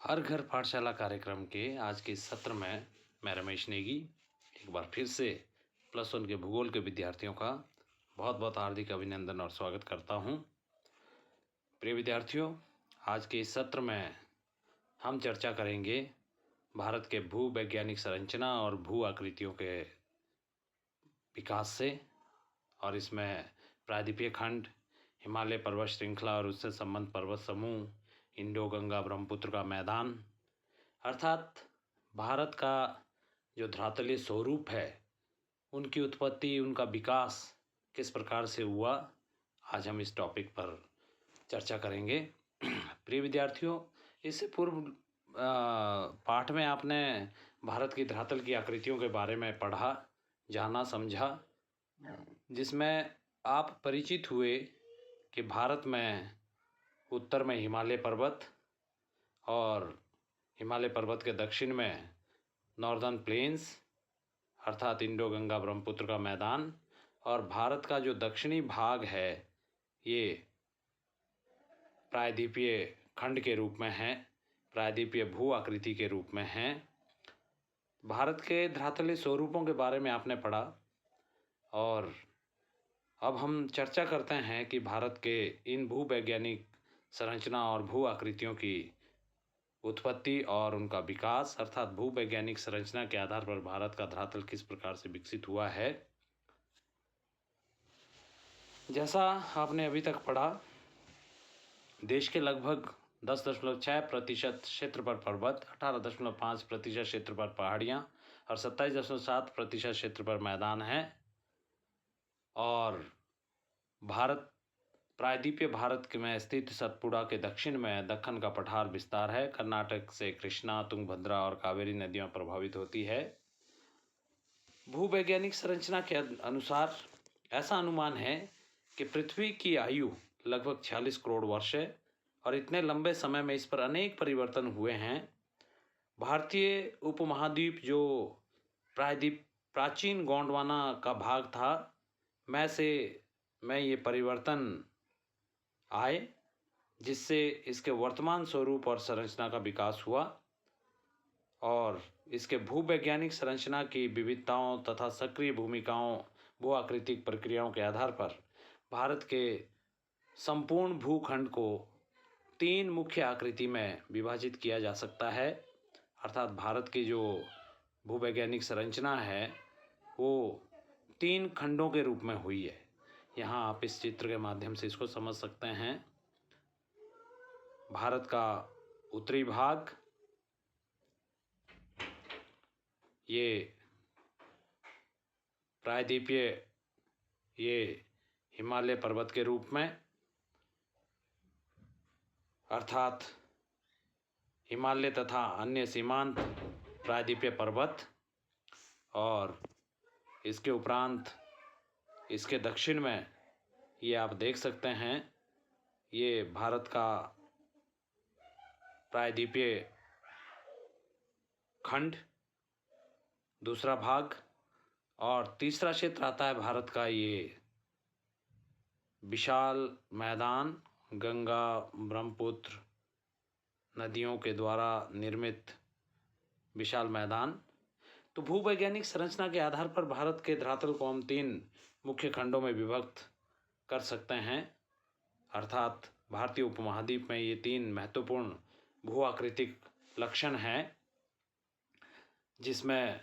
हर घर पाठशाला कार्यक्रम के आज के इस सत्र में मैं रमेश नेगी एक बार फिर से +1 के भूगोल के विद्यार्थियों का बहुत बहुत हार्दिक अभिनंदन और स्वागत करता हूं। प्रिय विद्यार्थियों, आज के इस सत्र में हम चर्चा करेंगे भारत के भूवैज्ञानिक संरचना और भू आकृतियों के विकास से, और इसमें प्रायद्वीपीय खंड, हिमालय पर्वत श्रृंखला और उससे संबंध पर्वत समूह, इंडो गंगा ब्रह्मपुत्र का मैदान, अर्थात भारत का जो धरातलीय स्वरूप है, उनकी उत्पत्ति, उनका विकास किस प्रकार से हुआ, आज हम इस टॉपिक पर चर्चा करेंगे। प्रिय विद्यार्थियों, इससे पूर्व पाठ में आपने भारत की धरातल की आकृतियों के बारे में पढ़ा, जाना, समझा, जिसमें आप परिचित हुए कि भारत में उत्तर में हिमालय पर्वत और हिमालय पर्वत के दक्षिण में नॉर्दर्न प्लेन्स अर्थात इंडो गंगा ब्रह्मपुत्र का मैदान, और भारत का जो दक्षिणी भाग है ये प्रायद्वीपीय खंड के रूप में है, प्रायद्वीपीय भू आकृति के रूप में है। भारत के धरातलीय स्वरूपों के बारे में आपने पढ़ा, और अब हम चर्चा करते हैं कि भारत के इन भूवैज्ञानिक संरचना और भू आकृतियों की उत्पत्ति और उनका विकास, अर्थात भूवैज्ञानिक संरचना के आधार पर भारत का धरातल किस प्रकार से विकसित हुआ है। जैसा आपने अभी तक पढ़ा, देश के लगभग 10.6% क्षेत्र पर पर्वत, 18.5% क्षेत्र पर पहाड़ियाँ और 27.7% क्षेत्र पर मैदान है। और भारत प्रायद्वीपीय भारत में स्थित सतपुड़ा के दक्षिण में दक्कन का पठार विस्तार है। कर्नाटक से कृष्णा, तुंगभद्रा और कावेरी नदियां प्रभावित होती है। भूवैज्ञानिक संरचना के अनुसार ऐसा अनुमान है कि पृथ्वी की आयु लगभग 46 करोड़ वर्ष है, और इतने लंबे समय में इस पर अनेक परिवर्तन हुए हैं। भारतीय उपमहाद्वीप जो प्राचीन गोंडवाना का भाग था, में ये परिवर्तन आए, जिससे इसके वर्तमान स्वरूप और संरचना का विकास हुआ। और इसके भूवैज्ञानिक संरचना की विविधताओं तथा सक्रिय भूमिकाओं, भू आकृतिक प्रक्रियाओं के आधार पर भारत के संपूर्ण भूखंड को 3 मुख्य आकृति में विभाजित किया जा सकता है। अर्थात भारत की जो भूवैज्ञानिक संरचना है वो 3 खंडों के रूप में हुई है। यहाँ आप इस चित्र के माध्यम से इसको समझ सकते हैं। भारत का उत्तरी भाग ये प्रायद्वीपीय ये हिमालय पर्वत के रूप में, अर्थात हिमालय तथा अन्य सीमांत प्रायद्वीपीय पर्वत, और इसके उपरांत इसके दक्षिण में ये आप देख सकते हैं, ये भारत का प्रायद्वीपीय खंड दूसरा भाग, और तीसरा क्षेत्र आता है भारत का ये विशाल मैदान, गंगा ब्रह्मपुत्र नदियों के द्वारा निर्मित विशाल मैदान। तो भूवैज्ञानिक संरचना के आधार पर भारत के धरातल को हम 3 मुख्य खंडों में विभक्त कर सकते हैं। अर्थात भारतीय उपमहाद्वीप में ये 3 महत्वपूर्ण भू आकृतिक लक्षण हैं, जिसमें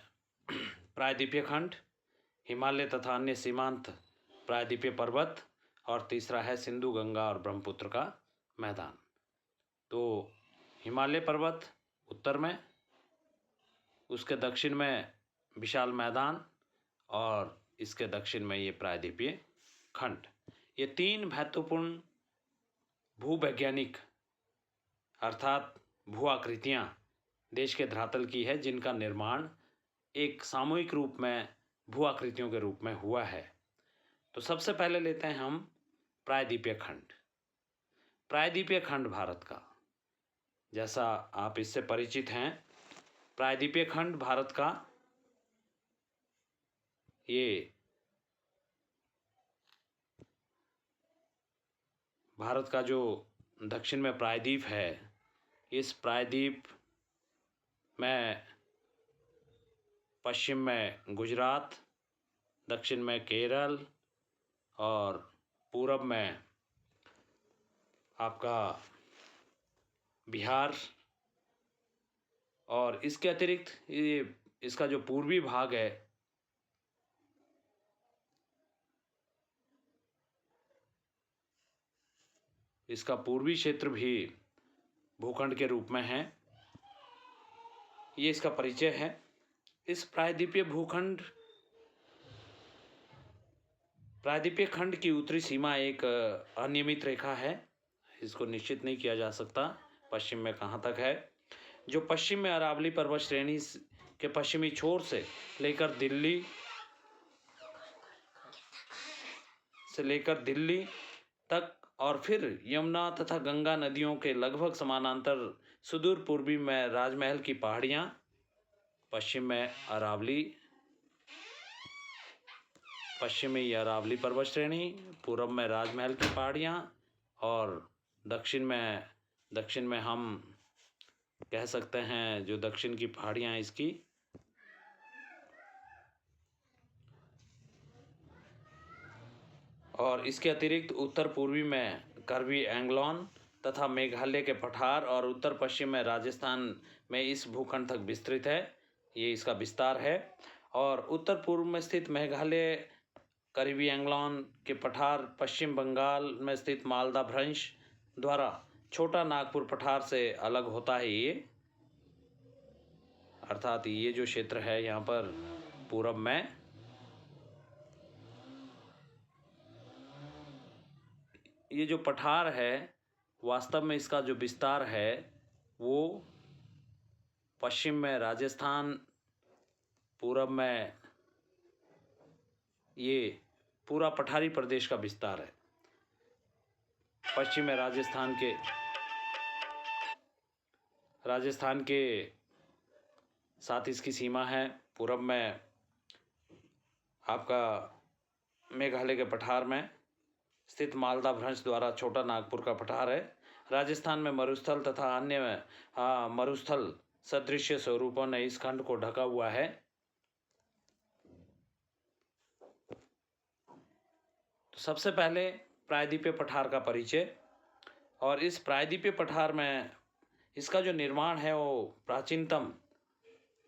प्रायद्वीपीय खंड, हिमालय तथा अन्य सीमांत प्रायद्वीपीय पर्वत, और तीसरा है सिंधु गंगा और ब्रह्मपुत्र का मैदान। तो हिमालय पर्वत उत्तर में, उसके दक्षिण में विशाल मैदान, और इसके दक्षिण में ये प्रायद्वीपीय खंड। ये 3 महत्वपूर्ण भूवैज्ञानिक अर्थात भू आकृतियाँ देश के धरातल की है, जिनका निर्माण एक सामूहिक रूप में भू आकृतियों के रूप में हुआ है। तो सबसे पहले लेते हैं हम प्रायद्वीपीय खंड। प्रायद्वीपीय खंड भारत का, जैसा आप इससे परिचित हैं, प्रायद्वीपीय खंड भारत का ये भारत का जो दक्षिण में प्रायद्वीप है, इस प्रायद्वीप में पश्चिम में गुजरात, दक्षिण में केरल और पूरब में आपका बिहार, और इसके अतिरिक्त ये इसका जो पूर्वी भाग है इसका पूर्वी क्षेत्र भी भूखंड के रूप में है। ये इसका परिचय है। इस प्रायद्वीपीय खंड की उत्तरी सीमा एक अनियमित रेखा है, इसको निश्चित नहीं किया जा सकता पश्चिम में कहाँ तक है, जो पश्चिम में अरावली पर्वत श्रेणी के पश्चिमी छोर से लेकर दिल्ली तक और फिर यमुना तथा गंगा नदियों के लगभग समानांतर सुदूर पूर्वी में राजमहल की पहाड़ियाँ, पश्चिम में अरावली पर्वत श्रेणी, पूर्व में राजमहल की पहाड़ियाँ और दक्षिण में हम कह सकते हैं जो दक्षिण की पहाड़ियाँ इसकी, और इसके अतिरिक्त उत्तर पूर्वी में कार्बी एंग्लोन तथा मेघालय के पठार और उत्तर पश्चिम में राजस्थान में इस भूखंड तक विस्तृत है। ये इसका विस्तार है। और उत्तर पूर्व में स्थित मेघालय, कार्बी एंग्लोन के पठार, पश्चिम बंगाल में स्थित मालदा भ्रंश द्वारा छोटा नागपुर पठार से अलग होता है ये, अर्थात ये जो क्षेत्र है यहाँ पर पूरब में ये जो पठार है वास्तव में इसका जो विस्तार है वो पश्चिम में राजस्थान, पूरब में ये पूरा पठारी प्रदेश का विस्तार है। पश्चिम में राजस्थान के साथ इसकी सीमा है। पूरब में आपका मेघालय के पठार में स्थित मालदा भ्रंश द्वारा छोटा नागपुर का पठार है। राजस्थान में मरुस्थल तथा अन्य मरुस्थल सदृश स्वरूपों ने इस खंड को ढका हुआ है। तो सबसे पहले प्रायद्वीपीय पठार का परिचय, और इस प्रायद्वीपीय पठार में इसका जो निर्माण है वो प्राचीनतम,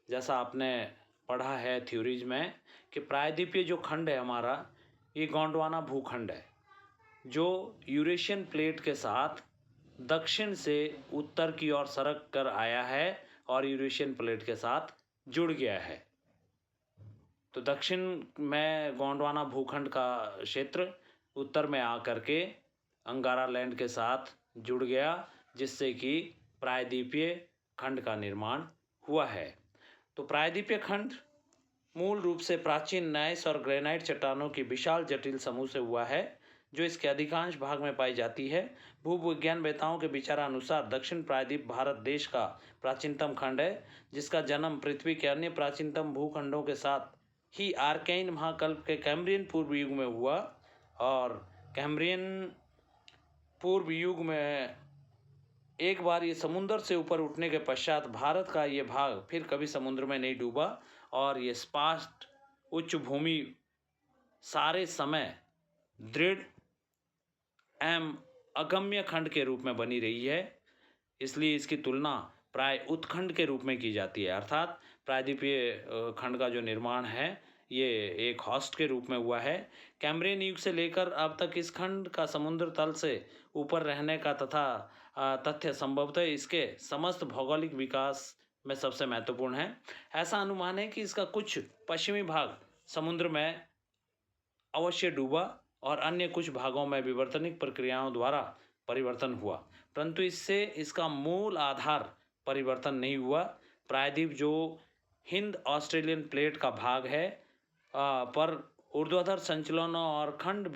जैसा आपने पढ़ा है थ्योरीज में कि प्रायद्वीपीय जो खंड है हमारा ये गोंडवाना भूखंड है जो यूरेशियन प्लेट के साथ दक्षिण से उत्तर की ओर सरक कर आया है और यूरेशियन प्लेट के साथ जुड़ गया है। तो दक्षिण में गोंडवाना भूखंड का क्षेत्र उत्तर में आकर के अंगारा लैंड के साथ जुड़ गया, जिससे कि प्रायद्वीपीय खंड का निर्माण हुआ है। तो प्रायद्वीपीय खंड मूल रूप से प्राचीन न्यास और ग्रेनाइट चट्टानों की विशाल जटिल समूह से हुआ है जो इसके अधिकांश भाग में पाई जाती है। भूविज्ञानवेताओं के विचारानुसार दक्षिण प्रायद्वीप भारत देश का प्राचीनतम खंड है, जिसका जन्म पृथ्वी के अन्य प्राचीनतम भूखंडों के साथ ही आर्केन महाकल्प के कैम्ब्रियन पूर्व युग में हुआ, और कैम्ब्रियन पूर्व युग में एक बार ये समुद्र से ऊपर उठने के पश्चात भारत का ये भाग फिर कभी समुद्र में नहीं डूबा और ये स्पष्ट उच्च भूमि सारे समय दृढ़ एवं अगम्य खंड के रूप में बनी रही है। इसलिए इसकी तुलना प्राय उत्खंड के रूप में की जाती है, अर्थात प्रायद्वीपीय खंड का जो निर्माण है ये एक होस्ट के रूप में हुआ है। कैम्ब्रियन युग से लेकर अब तक इस खंड का समुद्र तल से ऊपर रहने का तथ्य संभवतः इसके समस्त भौगोलिक विकास में सबसे महत्वपूर्ण है। ऐसा अनुमान है कि इसका कुछ पश्चिमी भाग समुद्र में अवश्य डूबा और अन्य कुछ भागों में विवर्तनिक प्रक्रियाओं द्वारा परिवर्तन हुआ, परंतु इससे इसका मूल आधार परिवर्तन नहीं हुआ। प्रायद्वीप जो हिंद ऑस्ट्रेलियन प्लेट का भाग है पर ऊर्ध्वाधर संचलनों और खंड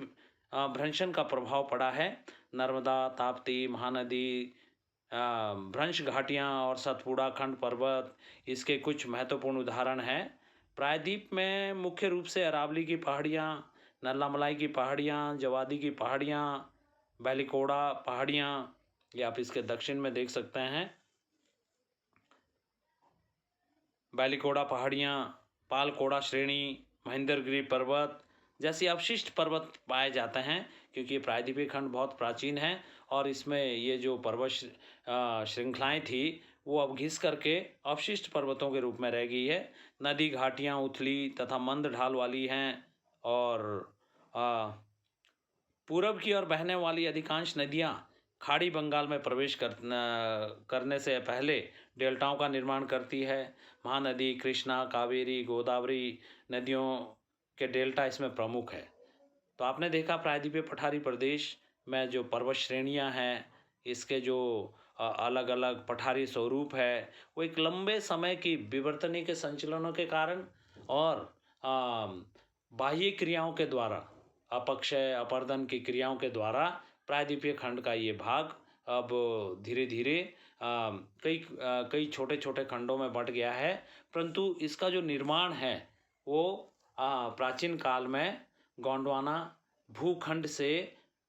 भ्रंशन का प्रभाव पड़ा है। नर्मदा, ताप्ती, महानदी, भ्रंश घाटियाँ और सतपुड़ा खंड पर्वत इसके कुछ महत्वपूर्ण उदाहरण हैं। प्रायद्वीप में मुख्य रूप से अरावली की पहाड़ियाँ, नल्लामलाई की पहाड़ियाँ, जवादी की पहाड़ियाँ, बैलिकोड़ा पहाड़ियाँ, ये आप इसके दक्षिण में देख सकते हैं, बैलीकोड़ा पहाड़ियाँ, पालकोड़ा श्रेणी, महेंद्रगिरी पर्वत जैसी अवशिष्ट पर्वत पाए जाते हैं, क्योंकि ये प्रायद्वीपीय खंड बहुत प्राचीन है और इसमें ये जो पर्वत श्रृंखलाएँ थी वो अब घिस करके अवशिष्ट पर्वतों के रूप में रह गई है। नदी घाटियाँ उथली तथा मंद ढाल वाली हैं और पूरब की ओर बहने वाली अधिकांश नदियाँ खाड़ी बंगाल में प्रवेश करने से पहले डेल्टाओं का निर्माण करती है। महानदी, कृष्णा, कावेरी, गोदावरी नदियों के डेल्टा इसमें प्रमुख है। तो आपने देखा प्रायद्वीपीय पठारी प्रदेश में जो पर्वत श्रेणियां हैं, इसके जो अलग अलग पठारी स्वरूप है, वो एक लंबे समय की विवर्तनी के संचलनों के कारण और बाह्य क्रियाओं के द्वारा, अपक्षय अपर्दन की क्रियाओं के द्वारा प्रायद्वीपीय खंड का ये भाग अब धीरे धीरे कई छोटे छोटे खंडों में बंट गया है। परंतु इसका जो निर्माण है वो प्राचीन काल में गोंडवाना भूखंड से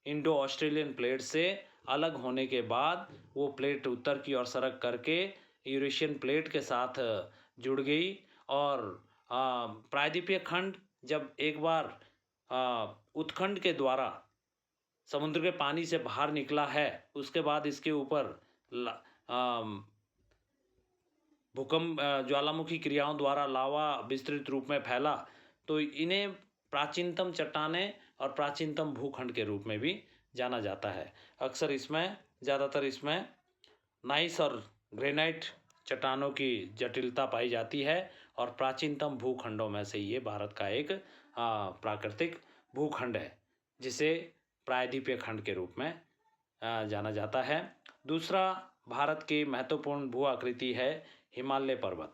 इंडो ऑस्ट्रेलियन प्लेट से अलग होने के बाद वो प्लेट उत्तर की ओर सरक करके यूरेशियन प्लेट के साथ जुड़ गई और प्रायद्वीपीय खंड जब एक बार उत्खंड के द्वारा समुद्र के पानी से बाहर निकला है, उसके बाद इसके ऊपर भूकंप ज्वालामुखी क्रियाओं द्वारा लावा विस्तृत रूप में फैला, तो इन्हें प्राचीनतम चट्टानें और प्राचीनतम भूखंड के रूप में भी जाना जाता है। अक्सर इसमें ज़्यादातर इसमें नाइस और ग्रेनाइट चट्टानों की जटिलता पाई जाती है और प्राचीनतम भूखंडों में से ये भारत का एक प्राकृतिक भूखंड है, जिसे प्रायद्वीपीय खंड के रूप में जाना जाता है। दूसरा भारत की महत्वपूर्ण भू आकृति है हिमालय पर्वत।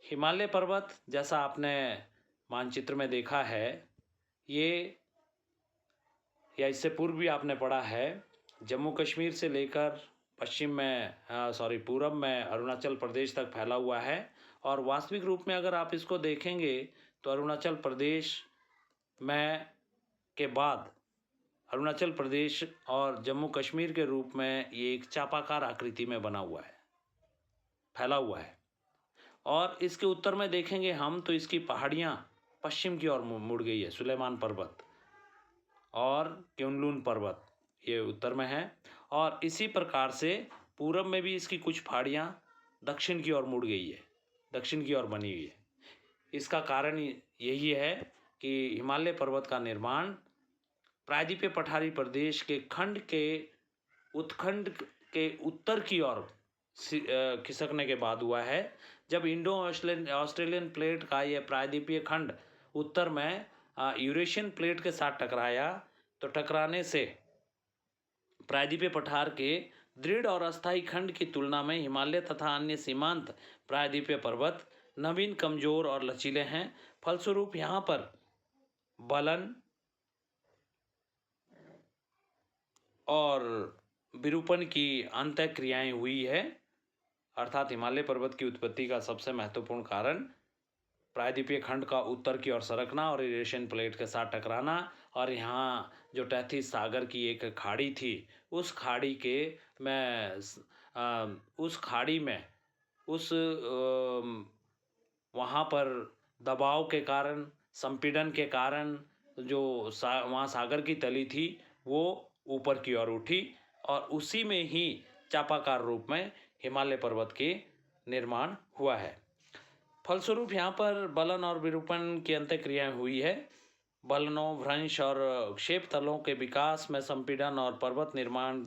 हिमालय पर्वत जैसा आपने मानचित्र में देखा है, ये या इससे पूर्व भी आपने पढ़ा है, जम्मू कश्मीर से लेकर पूरब में अरुणाचल प्रदेश तक फैला हुआ है। और वास्तविक रूप में अगर आप इसको देखेंगे तो अरुणाचल प्रदेश में के बाद अरुणाचल प्रदेश और जम्मू कश्मीर के रूप में ये एक चापाकार आकृति में बना हुआ है, फैला हुआ है। और इसके उत्तर में देखेंगे हम तो इसकी पहाड़ियाँ पश्चिम की ओर मुड़ गई है। सुलेमान पर्वत और क्युनलुन पर्वत ये उत्तर में है और इसी प्रकार से पूरब में भी इसकी कुछ पहाड़ियाँ दक्षिण की ओर मुड़ गई है, दक्षिण की ओर बनी हुई है। इसका कारण यही है कि हिमालय पर्वत का निर्माण प्रायद्वीपीय पठारी प्रदेश के खंड के उत्खंड के उत्तर की ओर खिसकने के बाद हुआ है। जब इंडो ऑस्ट्रेलियन प्लेट का यह प्रायद्वीपीय खंड उत्तर में यूरेशियन प्लेट के साथ टकराया, तो टकराने से प्रायद्वीपीय पठार के दृढ़ और अस्थायी खंड की तुलना में हिमालय तथा अन्य सीमांत प्रायद्वीपीय पर्वत नवीन, कमजोर और लचीले हैं। फलस्वरूप यहाँ पर बलन और विरूपण की अंतः क्रियाएं हुई है, अर्थात हिमालय पर्वत की उत्पत्ति का सबसे महत्वपूर्ण कारण प्रायद्वीपीय खंड का उत्तर की ओर सरकना और यूरेशियन प्लेट के साथ टकराना, और यहाँ जो टैथिस सागर की एक खाड़ी थी, उस खाड़ी में वहाँ पर दबाव के कारण, संपीड़न के कारण जो वहाँ सागर की तली थी वो ऊपर की ओर उठी और उसी में ही चापाकार रूप में हिमालय पर्वत के निर्माण हुआ है। फलस्वरूप यहाँ पर बलन और विरूपण की अंतःक्रियाएं हुई है। बलनों, भ्रंश और क्षेप तलों के विकास में संपीड़न और पर्वत निर्माण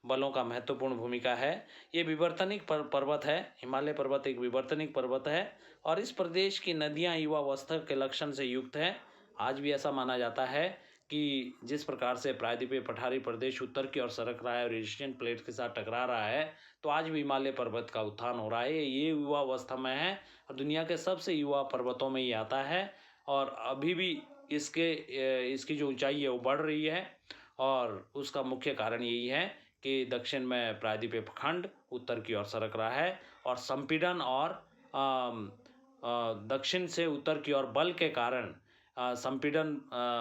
बलों का महत्वपूर्ण भूमिका है। ये विवर्तनिक पर्वत है। हिमालय पर्वत एक विवर्तनिक पर्वत है और इस प्रदेश की नदियाँ युवावस्था के लक्षण से युक्त है। आज भी ऐसा माना जाता है कि जिस प्रकार से प्रायद्वीपीय पठारी प्रदेश उत्तर की ओर सरक रहा है और यूरेशियन प्लेट के साथ टकरा रहा है, तो आज भी हिमालय पर्वत का उत्थान हो रहा है। ये युवा अवस्था में है और दुनिया के सबसे युवा पर्वतों में ही आता है और अभी भी इसकी जो ऊंचाई है वो बढ़ रही है। और उसका मुख्य कारण यही है कि दक्षिण में प्रायद्वीपीय खंड उत्तर की ओर सरक रहा है और संपीड़न और दक्षिण से उत्तर की ओर बल के कारण संपीड़न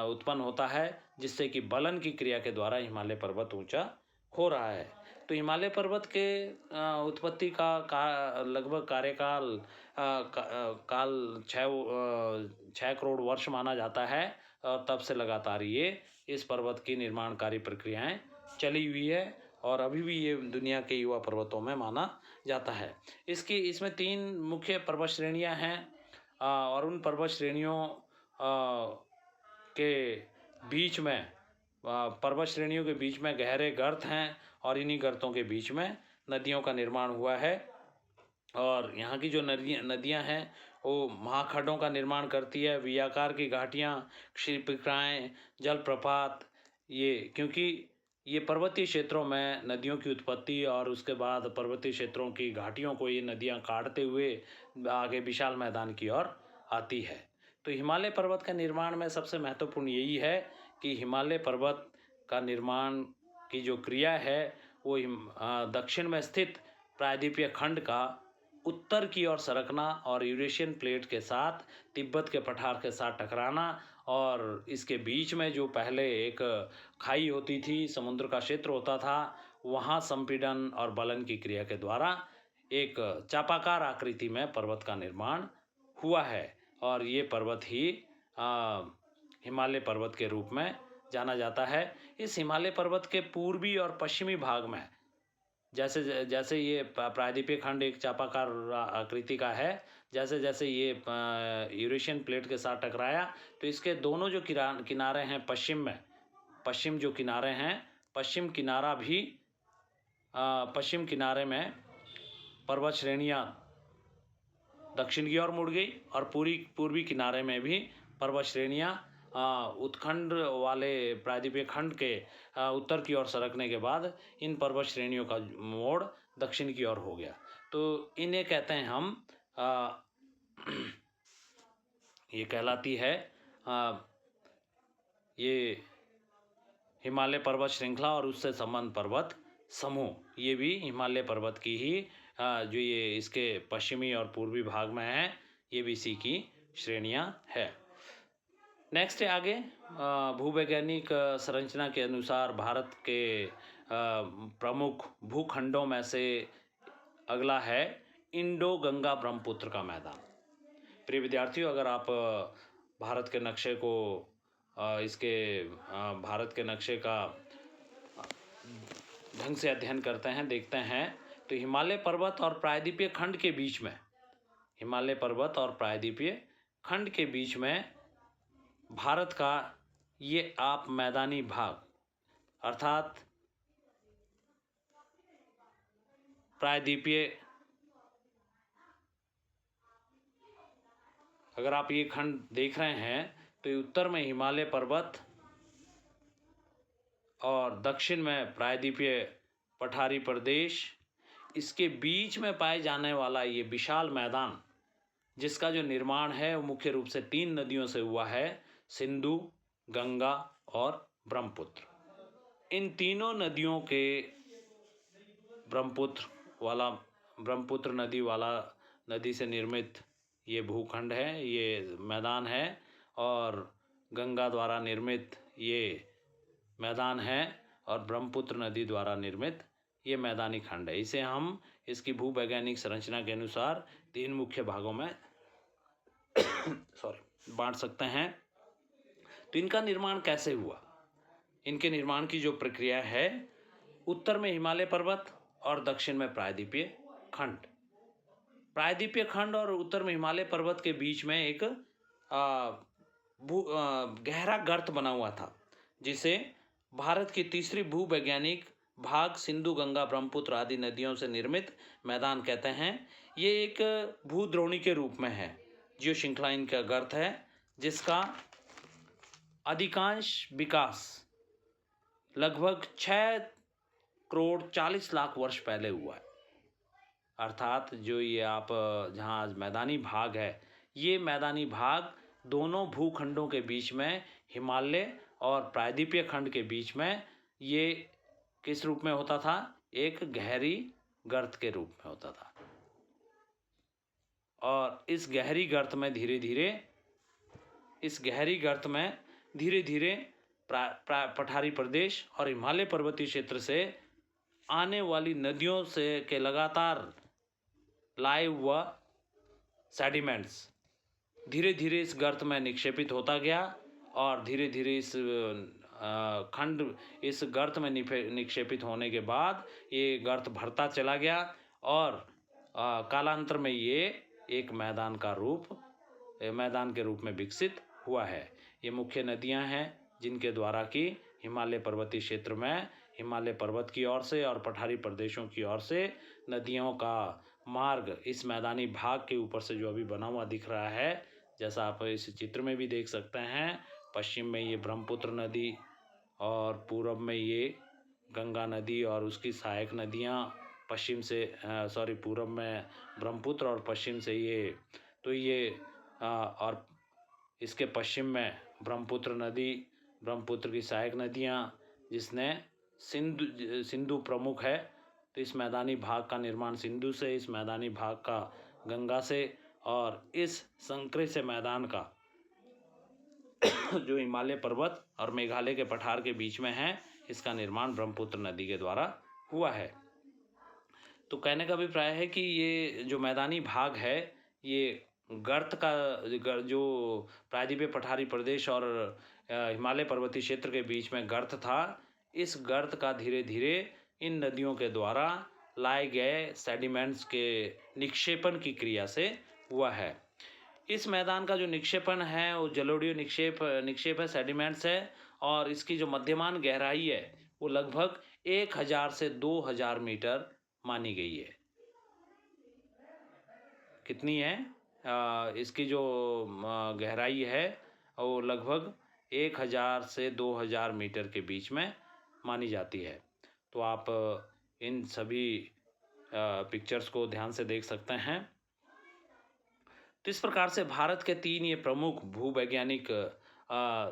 उत्पन्न होता है, जिससे कि बलन की क्रिया के द्वारा हिमालय पर्वत ऊंचा हो रहा है। तो हिमालय पर्वत के उत्पत्ति का लगभग कार्यकाल काल 6 करोड़ वर्ष माना जाता है और तब से लगातार ये इस पर्वत की निर्माणकारी प्रक्रियाएं चली हुई है और अभी भी ये दुनिया के युवा पर्वतों में माना जाता है। इसमें 3 मुख्य पर्वत श्रेणियां हैं और उन पर्वत श्रेणियों के बीच में पर्वत श्रेणियों के बीच में गहरे गर्त हैं और इन्हीं गर्तों के बीच में नदियों का निर्माण हुआ है और यहाँ की जो नदियाँ हैं वो महाखंडों का निर्माण करती है। वी-आकार की घाटियाँ, क्षिप्रिकाएँ, जलप्रपात, ये क्योंकि ये पर्वतीय क्षेत्रों में नदियों की उत्पत्ति और उसके बाद पर्वतीय क्षेत्रों की घाटियों को ये नदियाँ काटते हुए आगे विशाल मैदान की ओर आती है। तो हिमालय पर्वत का निर्माण में सबसे महत्वपूर्ण यही है कि हिमालय पर्वत का निर्माण की जो क्रिया है वो दक्षिण में स्थित प्रायद्वीपीय खंड का उत्तर की ओर सरकना और यूरेशियन प्लेट के साथ तिब्बत के पठार के साथ टकराना और इसके बीच में जो पहले एक खाई होती थी, समुद्र का क्षेत्र होता था, वहाँ संपीड़न और बलन की क्रिया के द्वारा एक चापाकार आकृति में पर्वत का निर्माण हुआ है और ये पर्वत ही हिमालय पर्वत के रूप में जाना जाता है। इस हिमालय पर्वत के पूर्वी और पश्चिमी भाग में जैसे जैसे ये प्रायद्वीपीय खंड एक चापाकार आकृति का है, जैसे जैसे ये यूरेशियन प्लेट के साथ टकराया तो इसके दोनों जो किनारे हैं पश्चिम जो किनारे हैं, पश्चिम किनारे में पर्वत श्रेणियाँ दक्षिण की ओर मुड़ गई और पूर्वी किनारे में भी पर्वत श्रेणियाँ उत्खंड वाले प्रायद्वीपीय खंड के उत्तर की ओर सरकने के बाद इन पर्वत श्रेणियों का मोड़ दक्षिण की ओर हो गया। तो इन्हें कहते हैं हम ये कहलाती है ये हिमालय पर्वत श्रृंखला और उससे संबद्ध पर्वत समूह। ये भी हिमालय पर्वत की ही जो ये इसके पश्चिमी और पूर्वी भाग में है, ये भी इसी की श्रेणियाँ है। नेक्स्ट है आगे भूवैज्ञानिक संरचना के अनुसार भारत के प्रमुख भूखंडों में से अगला है इंडो गंगा ब्रह्मपुत्र का मैदान। प्रिय विद्यार्थियों, अगर आप भारत के नक्शे को भारत के नक्शे का ढंग से अध्ययन करते हैं, देखते हैं, तो हिमालय पर्वत और प्रायद्वीपीय खंड के बीच में भारत का ये आप मैदानी भाग अर्थात प्रायद्वीपीय, अगर आप ये खंड देख रहे हैं तो उत्तर में हिमालय पर्वत और दक्षिण में प्रायद्वीपीय पठारी प्रदेश, इसके बीच में पाए जाने वाला ये विशाल मैदान जिसका जो निर्माण है वो मुख्य रूप से 3 नदियों से हुआ है, सिंधु, गंगा और ब्रह्मपुत्र। इन तीनों नदियों के ब्रह्मपुत्र नदी से निर्मित ये भूखंड है, ये मैदान है और गंगा द्वारा निर्मित ये मैदान है और ब्रह्मपुत्र नदी द्वारा निर्मित ये मैदानी खंड है। इसे हम इसकी भूवैज्ञानिक संरचना के अनुसार 3 मुख्य भागों में बांट सकते हैं। तो इनका निर्माण कैसे हुआ? इनके निर्माण की जो प्रक्रिया है, उत्तर में हिमालय पर्वत और दक्षिण में प्रायद्वीपीय खंड और उत्तर में हिमालय पर्वत के बीच में एक गहरा गर्त बना हुआ था जिसे भारत की तीसरी भूवैज्ञानिक भाग सिंधु, गंगा, ब्रह्मपुत्र आदि नदियों से निर्मित मैदान कहते हैं। ये एक भूद्रोणी के रूप में है, जियो श्रृंखला इनका गर्त है जिसका अधिकांश विकास लगभग 6 करोड़ 40 लाख वर्ष पहले हुआ है। अर्थात जो ये आप जहाँ मैदानी भाग है, ये मैदानी भाग दोनों भूखंडों के बीच में हिमालय और प्रायद्वीपीय खंड के बीच में ये किस रूप में होता था? एक गहरी गर्त के रूप में होता था और इस गहरी गर्त में धीरे धीरे पठारी प्रदेश और हिमालय पर्वतीय क्षेत्र से आने वाली नदियों से के लगातार लाए हुआ सेडिमेंट्स धीरे धीरे इस गर्त में निक्षेपित होता गया और धीरे धीरे खंड इस गर्त में निक्षेपित होने के बाद ये गर्त भरता चला गया और कालांतर में ये एक मैदान के रूप में विकसित हुआ है। ये मुख्य नदियां हैं जिनके द्वारा कि हिमालय पर्वतीय क्षेत्र में हिमालय पर्वत की ओर से और पठारी प्रदेशों की ओर से नदियों का मार्ग इस मैदानी भाग के ऊपर से जो अभी बना हुआ दिख रहा है, जैसा आप इस चित्र में भी देख सकते हैं। पश्चिम में ये ब्रह्मपुत्र नदी और पूर्व में ये गंगा नदी और उसकी सहायक नदियाँ पूर्व में ब्रह्मपुत्र और पश्चिम से और इसके पश्चिम में ब्रह्मपुत्र नदी, ब्रह्मपुत्र की सहायक नदियाँ जिसने सिंधु प्रमुख है। तो इस मैदानी भाग का निर्माण सिंधु से, इस मैदानी भाग का गंगा से और इस संकरे से मैदान का जो हिमालय पर्वत और मेघालय के पठार के बीच में है, इसका निर्माण ब्रह्मपुत्र नदी के द्वारा हुआ है। तो कहने का अभिप्राय है कि ये जो मैदानी भाग है ये गर्त का जो प्रायद्वीपीय पठारी प्रदेश और हिमालय पर्वतीय क्षेत्र के बीच में गर्त था, इस गर्त का धीरे धीरे इन नदियों के द्वारा लाए गए सेडिमेंट्स के निक्षेपण की क्रिया से हुआ है। इस मैदान का जो निक्षेपण है वो जलोढ़ीय निक्षेप है, सेडिमेंट्स है और इसकी जो मध्यमान गहराई है वो लगभग 1000 से 2000 मीटर मानी गई है। कितनी है? इसकी जो गहराई है वो लगभग 1000 से 2000 मीटर के बीच में मानी जाती है। तो आप इन सभी पिक्चर्स को ध्यान से देख सकते हैं। तो इस प्रकार से भारत के 3 ये प्रमुख भूवैज्ञानिक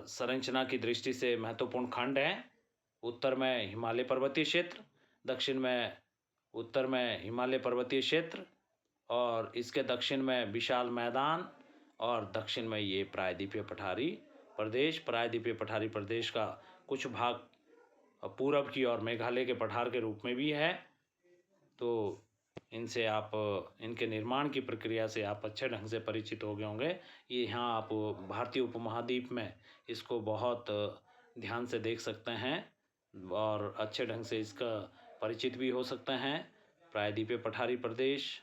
संरचना की दृष्टि से महत्वपूर्ण खंड हैं। उत्तर में हिमालय पर्वतीय क्षेत्र, दक्षिण में उत्तर में हिमालय पर्वतीय क्षेत्र और इसके दक्षिण में विशाल मैदान और दक्षिण में ये प्रायद्वीपीय पठारी प्रदेश का कुछ भाग पूरब की ओर मेघालय के पठार के रूप में भी है। तो इनसे आप इनके निर्माण की प्रक्रिया से आप अच्छे ढंग से परिचित हो गए होंगे। ये यहाँ आप भारतीय उपमहाद्वीप में इसको बहुत ध्यान से देख सकते हैं और अच्छे ढंग से इसका परिचित भी हो सकते हैं। प्रायद्वीपीय पठारी प्रदेश,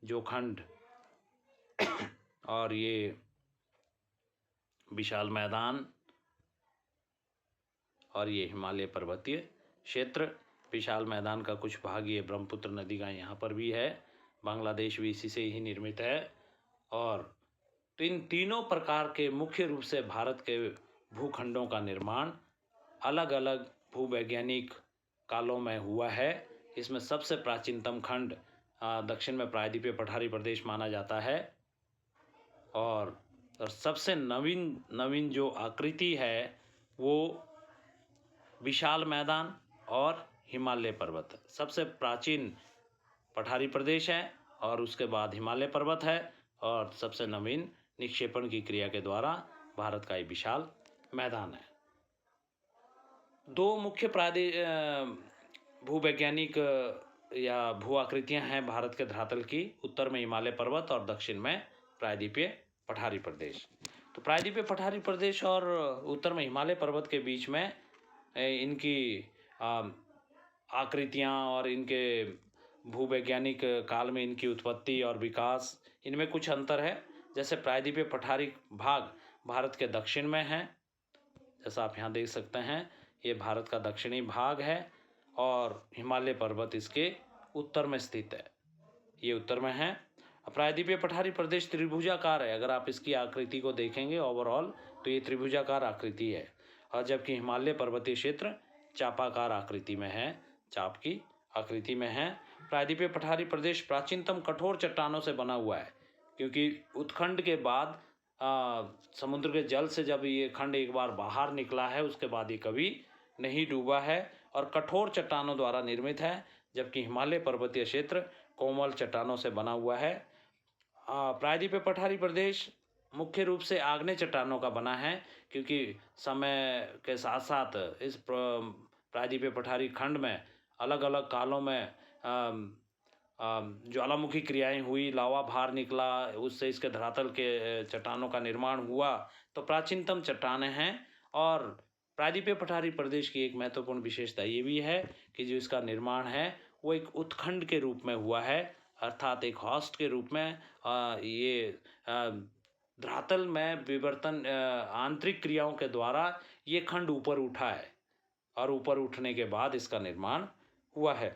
जो खंड और ये विशाल मैदान और ये हिमालय पर्वतीय क्षेत्र। विशाल मैदान का कुछ भाग ये ब्रह्मपुत्र नदी का यहाँ पर भी है, बांग्लादेश भी इसी से ही निर्मित है। और तो इन तीनों प्रकार के मुख्य रूप से भारत के भूखंडों का निर्माण अलग अलग भूवैज्ञानिक कालों में हुआ है। इसमें सबसे प्राचीनतम खंड दक्षिण में प्रायद्वीपीय पठारी प्रदेश माना जाता है और सबसे नवीन जो आकृति है वो विशाल मैदान और हिमालय पर्वत सबसे प्राचीन पठारी प्रदेश है और उसके बाद हिमालय पर्वत है और सबसे नवीन निक्षेपण की क्रिया के द्वारा भारत का एक विशाल मैदान है। 2 मुख्य भूवैज्ञानिक या भू आकृतियाँ हैं भारत के धरातल की, उत्तर में हिमालय पर्वत और दक्षिण में प्रायद्वीपीय पठारी प्रदेश। तो प्रायद्वीपीय पठारी प्रदेश और उत्तर में हिमालय पर्वत के बीच में इनकी आकृतियाँ और इनके भूवैज्ञानिक काल में इनकी उत्पत्ति और विकास, इनमें कुछ अंतर है। जैसे प्रायद्वीपीय पठारी भाग भारत के दक्षिण में है, जैसा आप यहाँ देख सकते हैं, ये भारत का दक्षिणी भाग है और हिमालय पर्वत इसके उत्तर में स्थित है, ये उत्तर में है। प्रायद्वीपीय पठारी प्रदेश त्रिभुजाकार है, अगर आप इसकी आकृति को देखेंगे ओवरऑल तो ये त्रिभुजाकार आकृति है और जबकि हिमालय पर्वतीय क्षेत्र चापाकार आकृति में है, चाप की आकृति में है। प्रायद्वीपीय पठारी प्रदेश प्राचीनतम कठोर चट्टानों से बना हुआ है क्योंकि उत्खंड के बाद समुद्र के जल से जब ये खंड एक बार बाहर निकला है उसके बाद ये कभी नहीं डूबा है और कठोर चट्टानों द्वारा निर्मित है, जबकि हिमालय पर्वतीय क्षेत्र कोमल चट्टानों से बना हुआ है। प्रायद्वीपीय पठारी प्रदेश मुख्य रूप से आग्नेय चट्टानों का बना है क्योंकि समय के साथ साथ इस प्रायद्वीपीय पठारी खंड में अलग अलग कालों में ज्वालामुखी क्रियाएं हुई, लावा बाहर निकला, उससे इसके धरातल के चट्टानों का निर्माण हुआ, तो प्राचीनतम चट्टानें हैं। और प्रायद्वीपीय पठारी प्रदेश की एक महत्वपूर्ण विशेषता ये भी है कि जो इसका निर्माण है वो एक उत्खंड के रूप में हुआ है, अर्थात एक हॉस्ट के रूप में। ये धरातल में विवर्तन, आंतरिक क्रियाओं के द्वारा ये खंड ऊपर उठा है और ऊपर उठने के बाद इसका निर्माण हुआ है।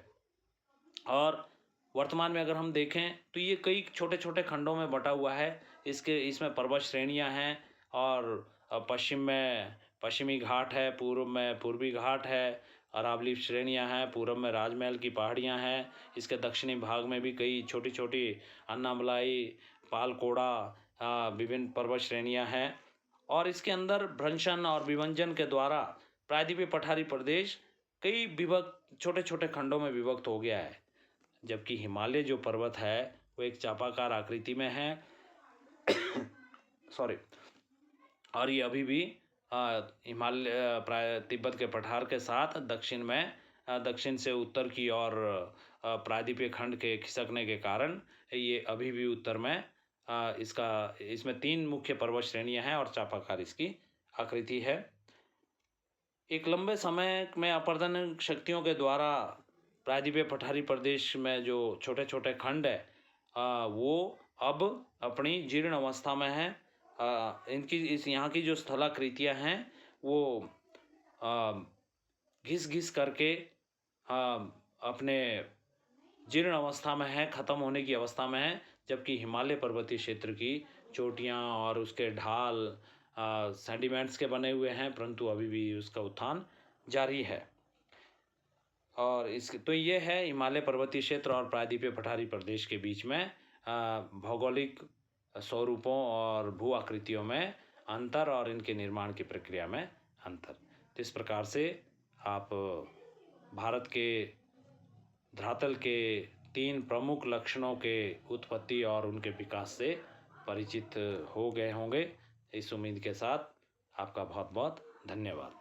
और वर्तमान में अगर हम देखें तो ये कई छोटे छोटे खंडों में बटा हुआ है। इसमें पर्वत श्रेणियां हैं और पश्चिम में पश्चिमी घाट है, पूर्व में पूर्वी घाट है, अरावली श्रेणियां हैं, पूर्व में राजमहल की पहाड़ियां हैं। इसके दक्षिणी भाग में भी कई छोटी छोटी अन्नामलाई, पालकोड़ा, विभिन्न पर्वत श्रेणियां हैं। और इसके अंदर भ्रंशन और विभंजन के द्वारा प्रायद्वीपीय पठारी प्रदेश कई विभक्त छोटे छोटे खंडों में विभक्त हो गया है। जबकि हिमालय जो पर्वत है वो एक चापाकार आकृति में है सॉरी। और ये अभी भी हिमालय तिब्बत के पठार के साथ दक्षिण में, दक्षिण से उत्तर की ओर प्रायद्वीपीय खंड के खिसकने के कारण ये अभी भी उत्तर में इसमें 3 मुख्य पर्वत श्रेणियां हैं और चापाकार इसकी आकृति है। एक लंबे समय में अपर्दन शक्तियों के द्वारा प्रायद्वीपीय पठारी प्रदेश में जो छोटे छोटे खंड है वो अब अपनी जीर्ण अवस्था में है। यहाँ की जो स्थलाकृतियाँ हैं वो घिस घिस करके अपने जीर्ण अवस्था में है, ख़त्म होने की अवस्था में है। जबकि हिमालय पर्वतीय क्षेत्र की चोटियाँ और उसके ढाल सेडिमेंट्स के बने हुए हैं, परंतु अभी भी उसका उत्थान जारी है। और तो ये है हिमालय पर्वतीय क्षेत्र और प्रायद्वीपीय पठारी प्रदेश के बीच में भौगोलिक स्वरूपों और भू आकृतियों में अंतर और इनके निर्माण की प्रक्रिया में अंतर। तो इस प्रकार से आप भारत के धरातल के 3 प्रमुख लक्षणों के उत्पत्ति और उनके विकास से परिचित हो गए होंगे। इस उम्मीद के साथ आपका बहुत बहुत धन्यवाद।